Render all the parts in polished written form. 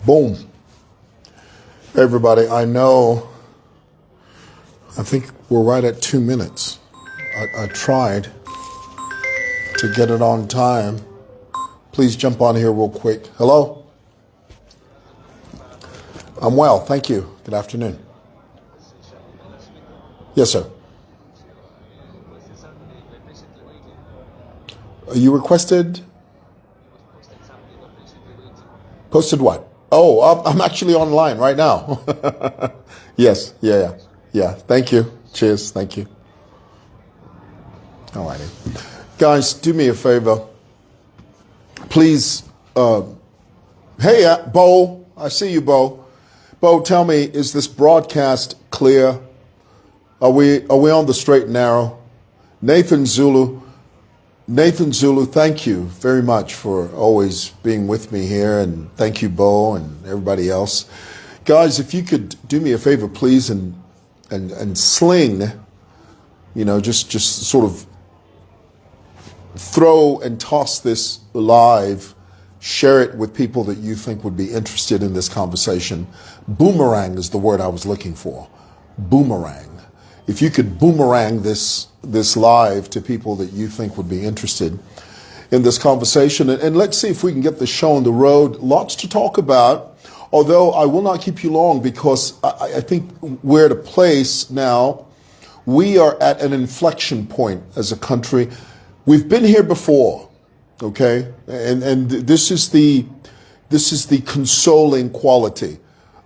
Boom. Hey everybody, I think we're right at 2 minutes. I tried to get it on time. Please jump on here real quick. Hello? I'm well, thank you. Good afternoon. Yes, sir. You requested? Posted what? Oh, I'm actually online right now. Yes, yeah. Thank you. Cheers, thank you. All righty. Guys, do me a favor. Please, hey, Bo, I see you, Bo. Bo, tell me, is this broadcast clear? Are we on the straight and narrow? Nathan Zulu, thank you very much for always being with me here, and thank you, Bo, and everybody else. Guys, if you could do me a favor, please, and sling, just sort of throw and toss this live, share it with people that you think would be interested in this conversation. Boomerang is the word I was looking for. Boomerang. If you could boomerang this live to people that you think would be interested in this conversation, and let's see if we can get this show on the road. Lots to talk about, although I will not keep you long, because I think we're at a place now, we are at an inflection point as a country. We've been here before, okay? And this is the consoling quality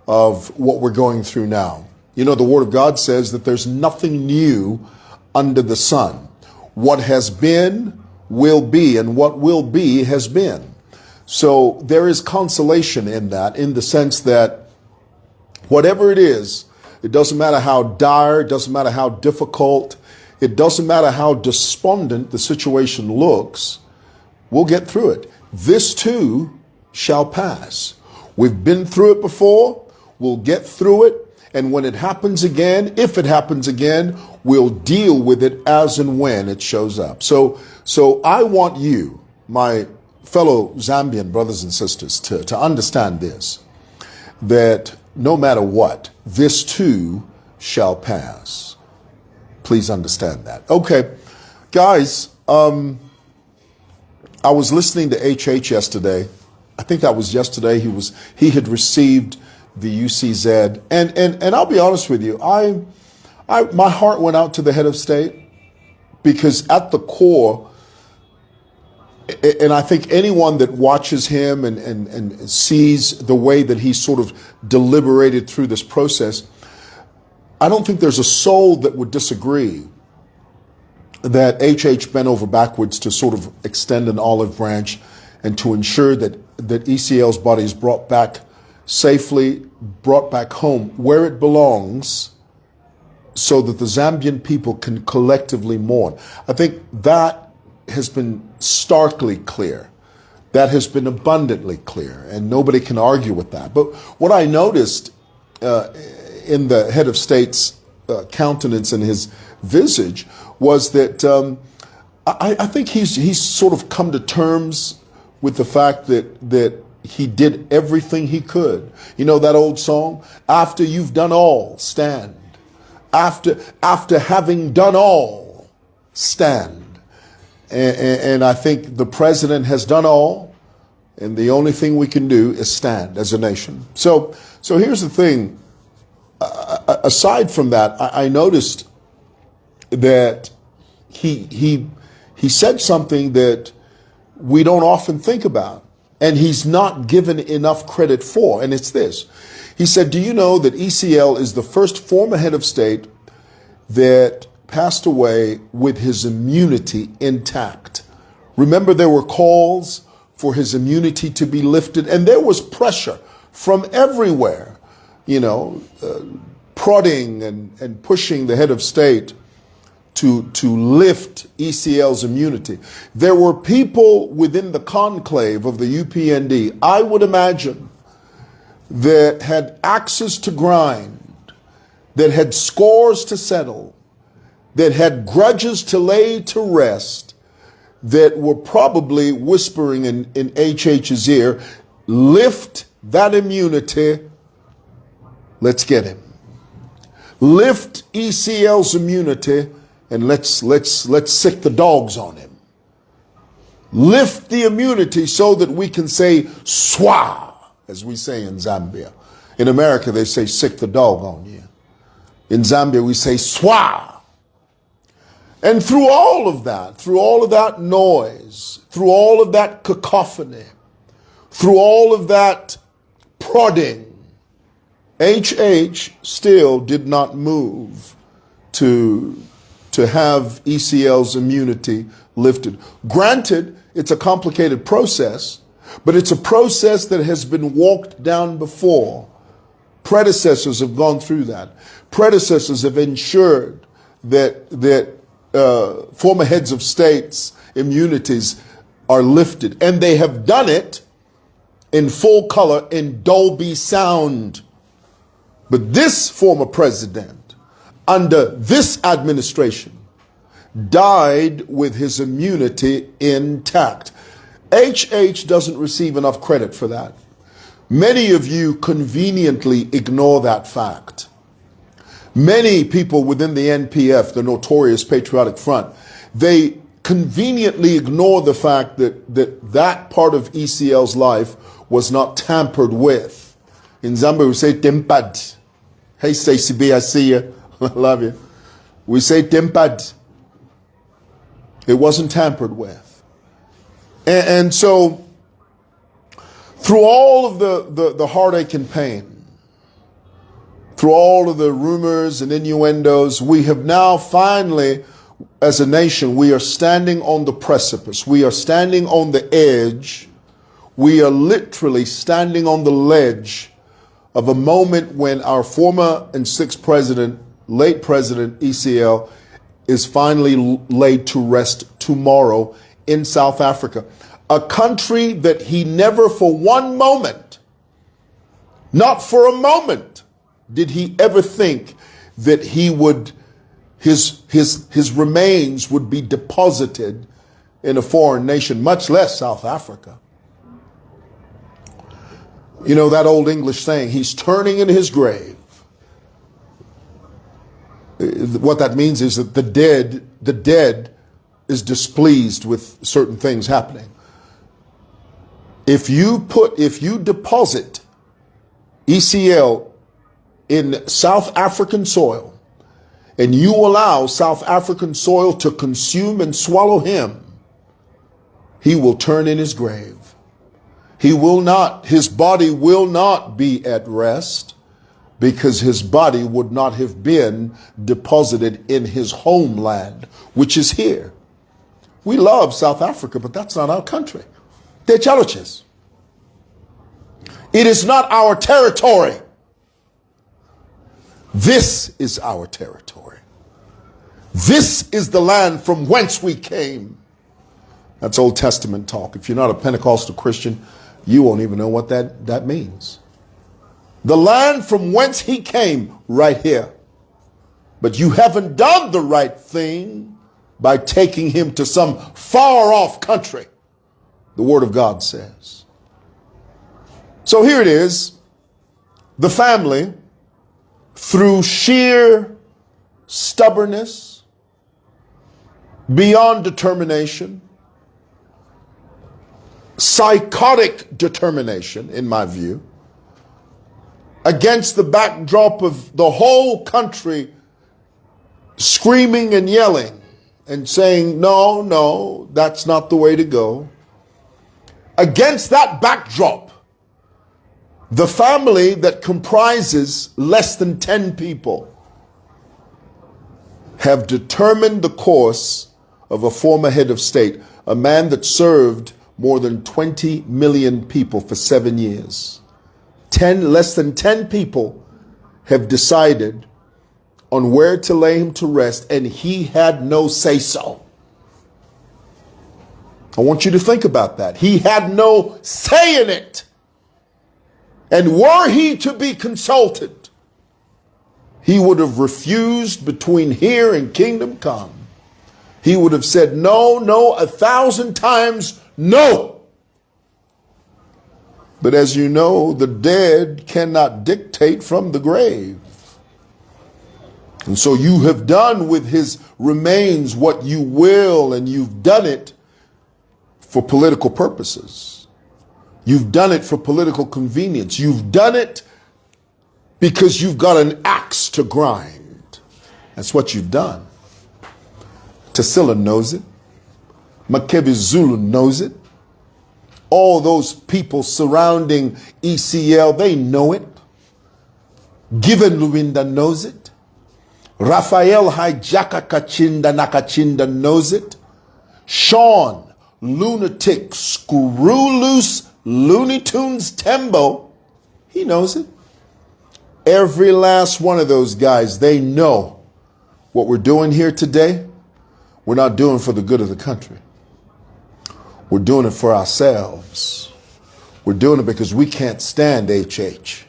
of what we're going through now. The Word of God says that there's nothing new under the sun. What has been will be, and what will be has been. So there is consolation in that, in the sense that whatever it is, it doesn't matter how dire, it doesn't matter how difficult, it doesn't matter how despondent the situation looks, we'll get through it. This too shall pass. We've been through it before, we'll get through it. And when it happens again, if it happens again, we'll deal with it as and when it shows up. So I want you, my fellow Zambian brothers and sisters, to understand this, that no matter what, this too shall pass. Please understand that. Okay, guys, I was listening to HH yesterday. I think that was yesterday. He had received the UCZ, and I'll be honest with you, my heart went out to the head of state, because at the core, and I think anyone that watches him and sees the way that he sort of deliberated through this process, I don't think there's a soul that would disagree that HH bent over backwards to sort of extend an olive branch and to ensure that EcL's body is brought back safely, brought back home where it belongs, so that the Zambian people can collectively mourn. I think that has been starkly clear. That has been abundantly clear, and nobody can argue with that. But what I noticed in the head of state's countenance and his visage was that I think he's sort of come to terms with the fact that he did everything he could. You know that old song? After you've done all, stand. After having done all, stand. And I think the president has done all, and the only thing we can do is stand as a nation. So here's the thing. Aside from that, I noticed that he said something that we don't often think about, and he's not given enough credit for, and it's this. He said, do you know that EcL is the first former head of state that passed away with his immunity intact? Remember, there were calls for his immunity to be lifted, and there was pressure from everywhere, prodding and pushing the head of state to lift EcL's immunity. There were people within the conclave of the UPND, I would imagine, that had axes to grind, that had scores to settle, that had grudges to lay to rest, that were probably whispering in HH's ear, lift that immunity, let's get him. Lift EcL's immunity and let's sick the dogs on him. Lift the immunity so that we can say swa, as we say in Zambia. In America, they say sick the dog on you. In Zambia, we say swa. And through all of that noise, through all of that cacophony, through all of that prodding, HH still did not move to have EcL's immunity lifted. Granted, it's a complicated process, but it's a process that has been walked down before. Predecessors have gone through that. Predecessors have ensured that former heads of states' immunities are lifted, and they have done it in full color, in Dolby sound. But this former president, under this administration, died with his immunity intact. HH doesn't receive enough credit for that. Many of you conveniently ignore that fact. Many people within the NPF, the notorious Patriotic Front, they conveniently ignore the fact that part of EcL's life was not tampered with. In Zambia, we say tempad. Hey, Stacey B, I see you. Love you. We say tempad. It wasn't tampered with. And so, through all of the heartache and pain, through all of the rumors and innuendos, we have now finally, as a nation, we are standing on the precipice. We are standing on the edge. We are literally standing on the ledge of a moment when our former and sixth president, late President EcL, is finally laid to rest tomorrow in South Africa. A country that he never for one moment, not for a moment, did he ever think that he would, his remains would be deposited in a foreign nation, much less South Africa. You know that old English saying, he's turning in his grave. What that means is that the dead is displeased with certain things happening. If you deposit EcL in South African soil and you allow South African soil to consume and swallow him, he will turn in his grave. His body will not be at rest, because his body would not have been deposited in his homeland, which is here. We love South Africa, but that's not our country. They're challenges. It is not our territory. This is our territory. This is the land from whence we came. That's Old Testament talk. If you're not a Pentecostal Christian, you won't even know what that means. The land from whence he came, right here. But you haven't done the right thing by taking him to some far off country, the Word of God says. So here it is. The family, through sheer stubbornness, beyond determination, psychotic determination, in my view, against the backdrop of the whole country screaming and yelling and saying, no, that's not the way to go. Against that backdrop, the family that comprises less than 10 people have determined the course of a former head of state, a man that served more than 20 million people for 7 years. Less than 10 people have decided on where to lay him to rest, and he had no say-so. I want you to think about that. He had no say in it. And were he to be consulted, he would have refused between here and kingdom come. He would have said, no, 1,000 times no. But as you know, the dead cannot dictate from the grave. And so you have done with his remains what you will, and you've done it for political purposes. You've done it for political convenience. You've done it because you've got an axe to grind. That's what you've done. Tassila knows it. Makebi Zulu knows it. All those people surrounding EcL, they know it. Given Luwinda knows it. Raphael Hijaka Kachinda Nakachinda knows it. Sean, lunatic, screw loose, Looney Tunes Tembo, he knows it. Every last one of those guys, they know what we're doing here today. We're not doing for the good of the country. We're doing it for ourselves. We're doing it because we can't stand HH.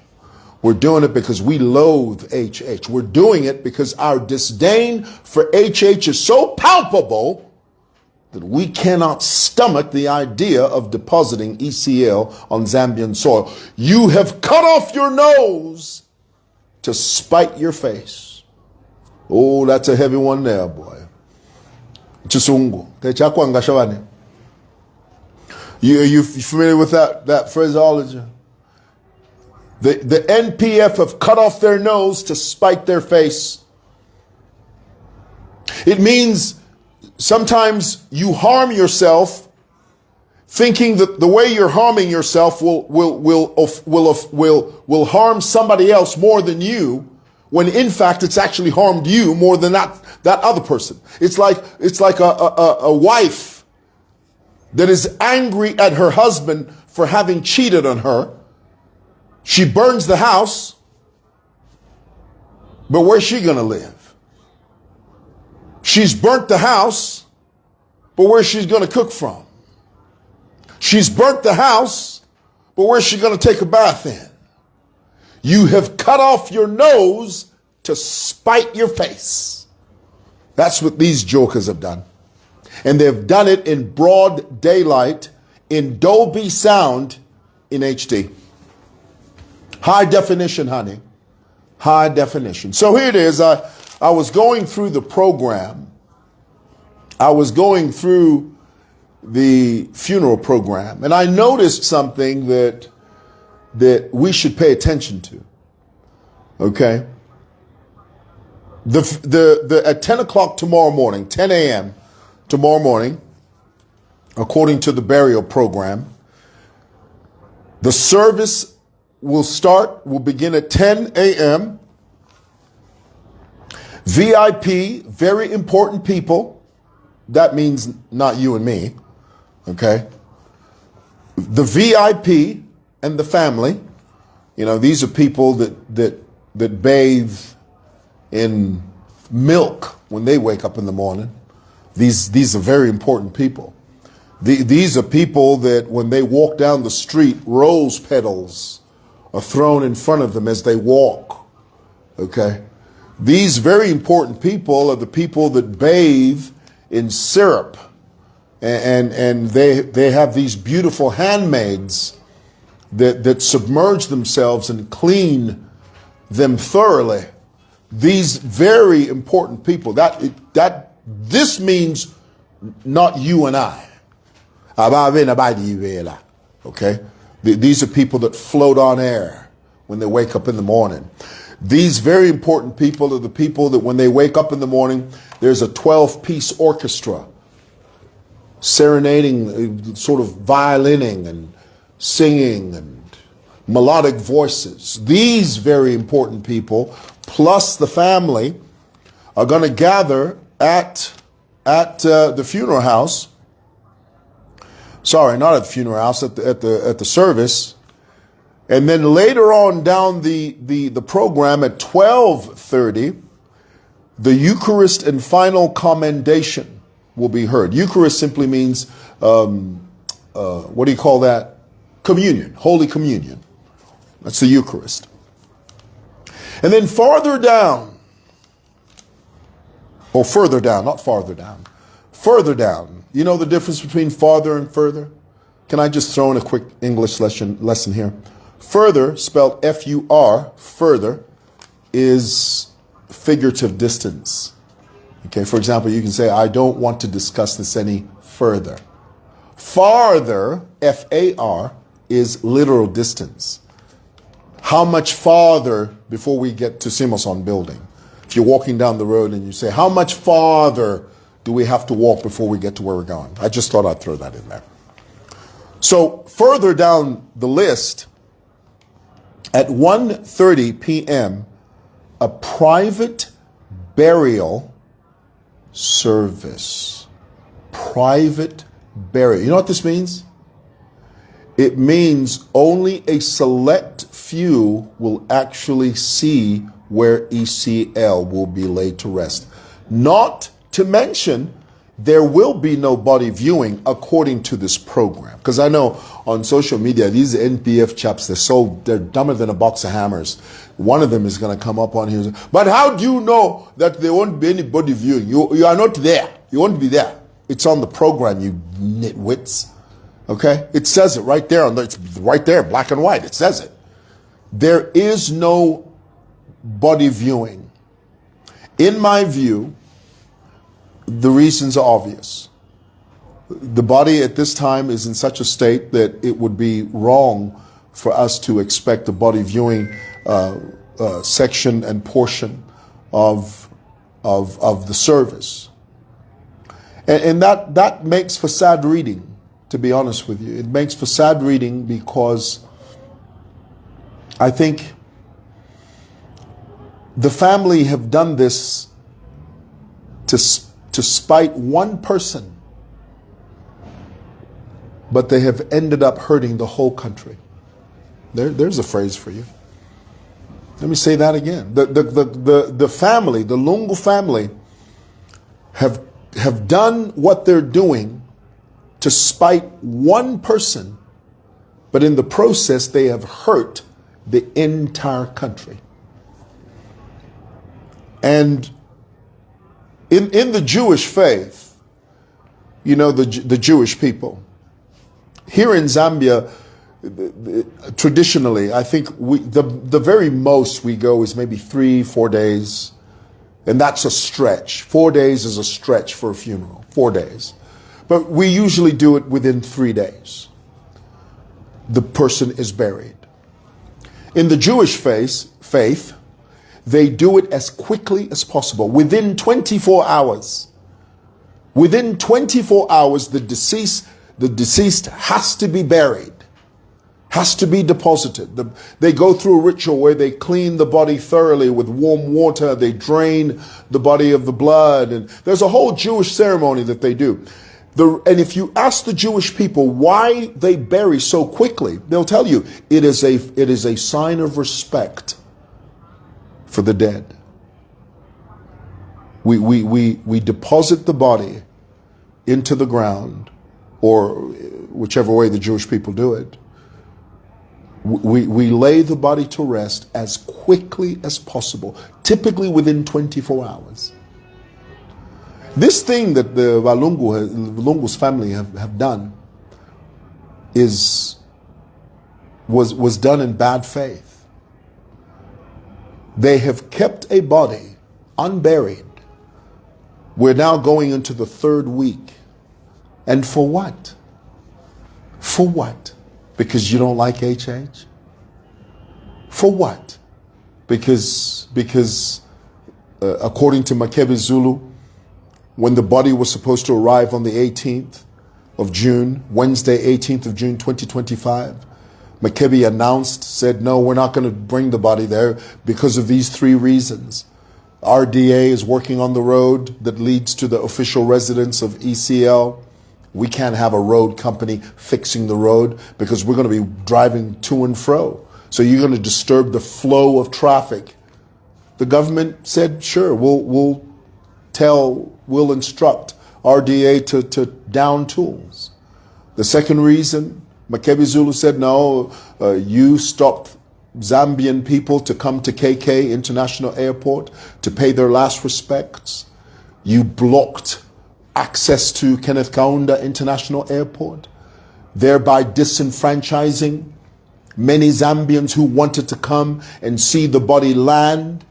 We're doing it because we loathe HH. We're doing it because our disdain for HH is so palpable that we cannot stomach the idea of depositing EcL on Zambian soil. You have cut off your nose to spite your face. Oh, that's a heavy one there, boy. Chisungu. You familiar with that phraseology? The NPF have cut off their nose to spite their face. It means sometimes you harm yourself thinking that the way you're harming yourself will harm somebody else more than you, when in fact it's actually harmed you more than that other person. It's like a wife that is angry at her husband for having cheated on her. She burns the house, but where's she gonna live? She's burnt the house, but where's she gonna cook from? She's burnt the house, but where's she gonna take a bath in? You have cut off your nose to spite your face. That's what these jokers have done. And they've done it in broad daylight, in Dolby sound, in HD. High definition, honey. High definition. So here it is. I was going through the program. I was going through the funeral program, and I noticed something that we should pay attention to. Okay? At 10 o'clock tomorrow morning, 10 a.m. tomorrow morning, according to the burial program, the service will begin at 10 a.m. VIP, very important people. That means not you and me, okay? The VIP and the family, you know, these are people that bathe in milk when they wake up in the morning. These are very important people. These are people that when they walk down the street, rose petals are thrown in front of them as they walk, okay? These very important people are the people that bathe in syrup, and they have these beautiful handmaids that submerge themselves and clean them thoroughly. These very important people, this means not you and I. Okay? These are people that float on air when they wake up in the morning. These very important people are the people that when they wake up in the morning, there's a 12-piece orchestra serenading, sort of violining and singing and melodic voices. These very important people, plus the family, are going to gather at the funeral house. Sorry, not at the funeral house, at the service. And then later on down the program at 12:30, the Eucharist and final commendation will be heard. Eucharist simply means, what do you call that? Communion, Holy Communion. That's the Eucharist. And then farther down, or further down, not farther down, further down. You know the difference between farther and further? Can I just throw in a quick English lesson here? Further, spelled F-U-R, further, is figurative distance. Okay, for example, you can say, I don't want to discuss this any further. Farther, F-A-R, is literal distance. How much farther before we get to Simoson building? If you're walking down the road and you say, how much farther do we have to walk before we get to where we're going? I just thought I'd throw that in there. So further down the list, at 1:30 p.m., a private burial service. Private burial. You know what this means? It means only a select few will actually see where EcL will be laid to rest. Not to mention, there will be no body viewing according to this program. Because I know on social media, these NPF chaps, they're dumber than a box of hammers. One of them is going to come up on here and say, but how do you know that there won't be any body viewing? You are not there. You won't be there. It's on the program, you nitwits. Okay? It says it right there. It's right there, black and white. It says it. There is no body viewing. In my view, the reasons are obvious. The body at this time is in such a state that it would be wrong for us to expect a body viewing section and portion of the service. And that makes for sad reading, to be honest with you. It makes for sad reading because I think the family have done this to spite one person, but they have ended up hurting the whole country. There's a phrase for you. Let me say that again. The family, the Lungu family, have done what they're doing to spite one person, but in the process they have hurt the entire country. And in the Jewish faith, you know, the Jewish people, here in Zambia, traditionally, I think the very most we go is maybe 3-4 days, and that's a stretch. 4 days is a stretch for a funeral, 4 days. But we usually do it within 3 days. The person is buried. In the Jewish faith, they do it as quickly as possible, within 24 hours. Within 24 hours, the deceased has to be buried, has to be deposited. They go through a ritual where they clean the body thoroughly with warm water, they drain the body of the blood, and there's a whole Jewish ceremony that they do. And if you ask the Jewish people why they bury so quickly, they'll tell you it is a sign of respect for the dead. We deposit the body into the ground, or whichever way the Jewish people do it. We lay the body to rest as quickly as possible, typically within 24 hours. This thing that the Walungu's family have done was done in bad faith. They have kept a body unburied. We're now going into the 3rd week. And for what? For what? Because you don't like HH? For what? Because according to Makebi Zulu, when the body was supposed to arrive on the 18th of June, Wednesday, 18th of June, 2025, Makebi said, no, we're not going to bring the body there because of these 3 reasons. RDA is working on the road that leads to the official residence of EcL. We can't have a road company fixing the road because we're going to be driving to and fro. So you're going to disturb the flow of traffic. The government said, sure, we'll instruct RDA to down tools. The second reason, Makebi Zulu said, no, you stopped Zambian people to come to KK International Airport to pay their last respects. You blocked access to Kenneth Kaunda International Airport. thereby disenfranchising many Zambians who wanted to come and see the body land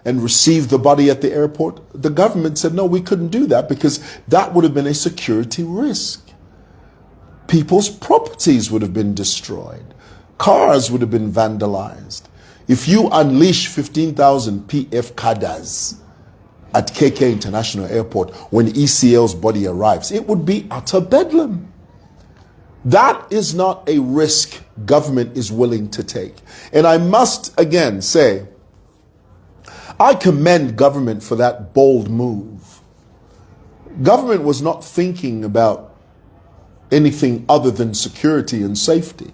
and receive the body at the airport. The government said, no, we couldn't do that because that would have been a security risk. People's properties would have been destroyed. Cars would have been vandalized. If you unleash 15,000 PF cadres at KK International Airport when EcL's body arrives, it would be utter bedlam. That is not a risk government is willing to take. And I must again say, I commend government for that bold move. Government was not thinking about anything other than security and safety.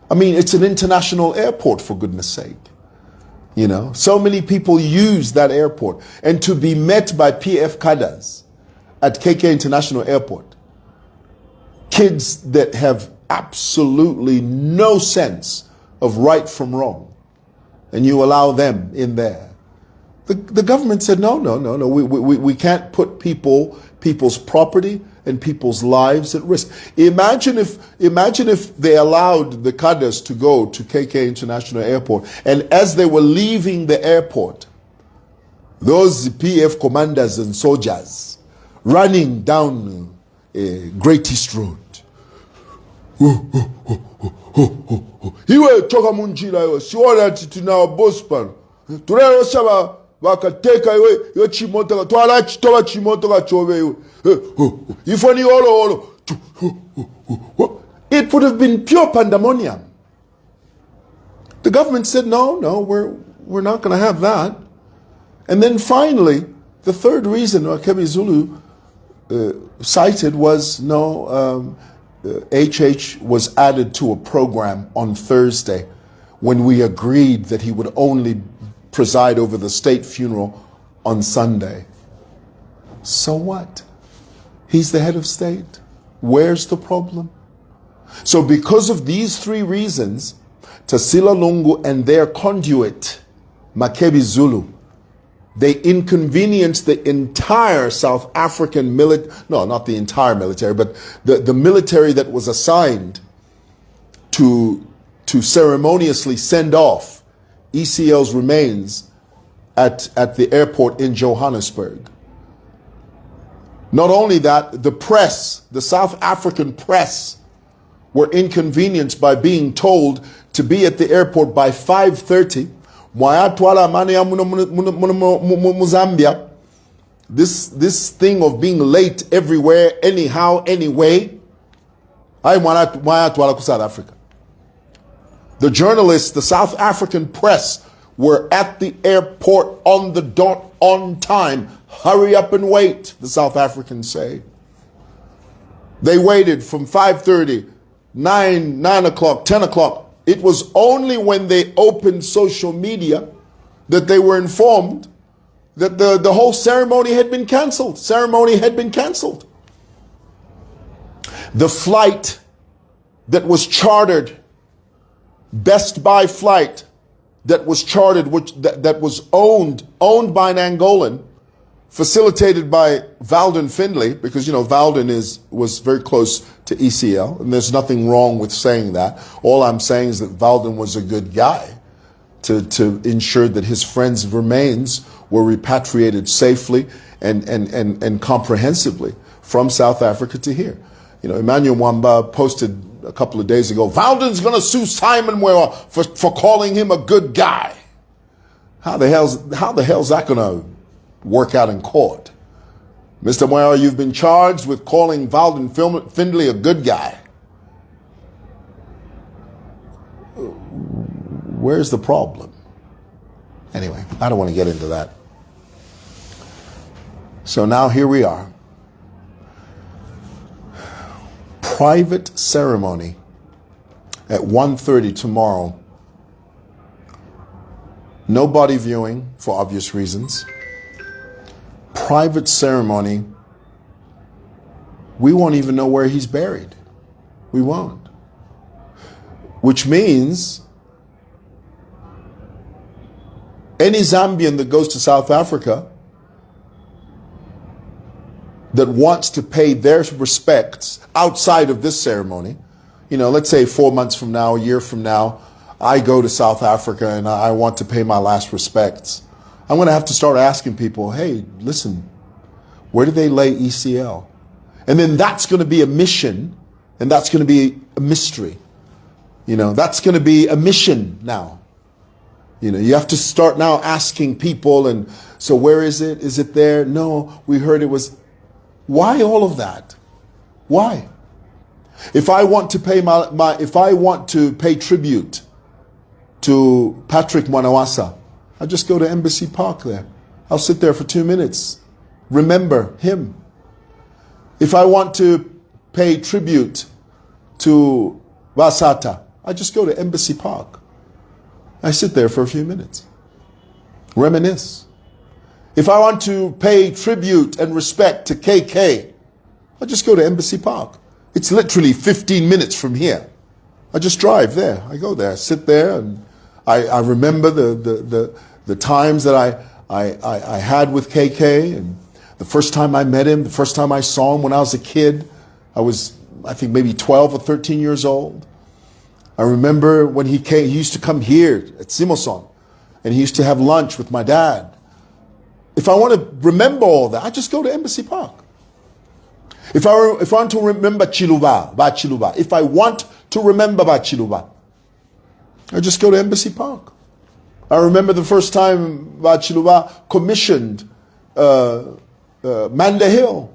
I mean, it's an international airport, for goodness sake. You know, so many people use that airport. And to be met by PF cadres at KK International Airport, kids that have absolutely no sense of right from wrong, and you allow them in there. The government said, no, we can't put people's property and people's lives at risk. Imagine if they allowed the cadres to go to KK International Airport, and as they were leaving the airport, those PF commanders and soldiers running down Great East Road. Iwe toka munjira yo siwona tuna boss pan. Turero saba wakateka yo chimoto twala chitoba chimoto ka chove. Ifoni olo. It would have been pure pandemonium. The government said no, we're not going to have that. And then finally, the third reason Kebi Zulu cited was HH was added to a program on Thursday when we agreed that he would only preside over the state funeral on Sunday. So what? He's the head of state. Where's the problem? So because of these three reasons, Tassila Lungu and their conduit, Makebi Zulu, they inconvenienced the entire South African military, no, not the entire military, but the military that was assigned to ceremoniously send off EcL's remains at the airport in Johannesburg. Not only that, the press, the South African press, were inconvenienced by being told to be at the airport by 5:30. This thing of being late everywhere, anyhow, anyway. South Africa. The journalists, the South African press, were at the airport on the dot, on time. Hurry up and wait, the South Africans say. They waited from 5:30, 9 o'clock, 10 o'clock. It was only when they opened social media that they were informed that the whole ceremony had been canceled. The flight that was chartered, Best Buy flight that was chartered, that was owned by an Angolan, facilitated by Valden Findlay, because, you know, Valden was very close to EcL, and there's nothing wrong with saying that. All I'm saying is that Valden was a good guy to ensure that his friends' remains were repatriated safely and comprehensively from South Africa to here. You know, Emmanuel Mwamba posted a couple of days ago, Valden's going to sue Simon Mwewa for calling him a good guy. How the hell's that going to work out in court? Mr. Mwewa, you've been charged with calling Valden Findlay a good guy. Where's the problem? Anyway, I don't want to get into that. So now here we are. Private ceremony at 1:30 tomorrow. No body viewing for obvious reasons. Private ceremony. We won't even know where he's buried. We won't. Which means any Zambian that goes to South Africa that wants to pay their respects outside of this ceremony, let's say 4 months from now, a year from now, I go to South Africa and I want to pay my last respects. I'm going to have to start asking people, hey, listen, where do they lay EcL? And then that's going to be a mission, and that's going to be a mystery. That's going to be a mission now. You have to start now asking people, and so where is it? Is it there? No, we heard it was. Why all of that? Why? If I want to pay if I want to pay tribute to Patrick Mwanawasa, I just go to Embassy Park there. I'll sit there for 2 minutes. Remember him. If I want to pay tribute to Vasata, I just go to Embassy Park. I sit there for a few minutes. Reminisce. If I want to pay tribute and respect to KK, I just go to Embassy Park. It's literally 15 minutes from here. I just drive there. I go there, sit there, and I remember the times that I had with KK, and the first time I met him, the first time I saw him when I was a kid. I was, I think, maybe 12 or 13 years old. I remember when he came, he used to come here at Simoson, and he used to have lunch with my dad. If I want to remember all that, I just go to Embassy Park. If I want to remember Bachiluba, if I want to remember Bachiluba, I just go to Embassy Park. I remember the first time Bachiluba commissioned Manda Hill.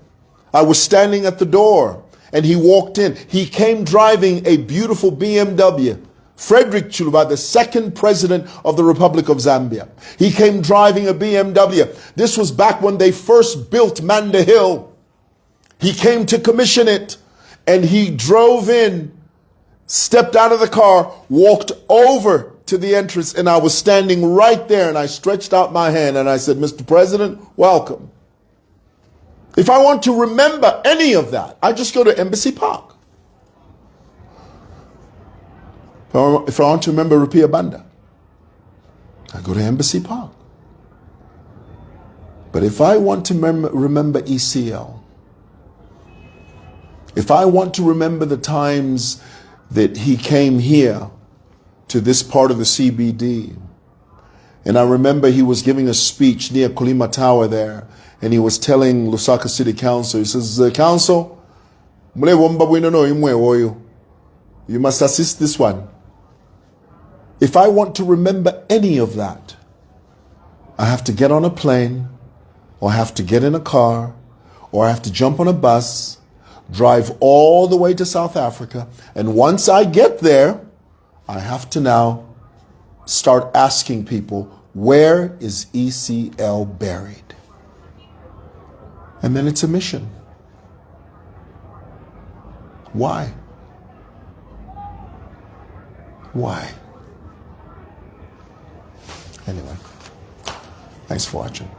I was standing at the door and he walked in. He came driving a beautiful BMW. Frederick Chiluba, the second president of the Republic of Zambia. He came driving a BMW. This was back when they first built Manda Hill. He came to commission it, and he drove in, stepped out of the car, walked over to the entrance, and I was standing right there, and I stretched out my hand and I said, Mr. President, welcome. If I want to remember any of that, I just go to Embassy Park. If I want to remember Rupiah Banda, I go to Embassy Park. But if I want to remember EcL, if I want to remember the times that he came here to this part of the CBD, and I remember he was giving a speech near Kulima Tower there, and he was telling Lusaka City Council, he says, Council, you must assist this one. If I want to remember any of that, I have to get on a plane, or I have to get in a car, or I have to jump on a bus, drive all the way to South Africa, and once I get there, I have to now start asking people, where is EcL buried? And then it's a mission. Why? Why? Anyway, thanks for watching.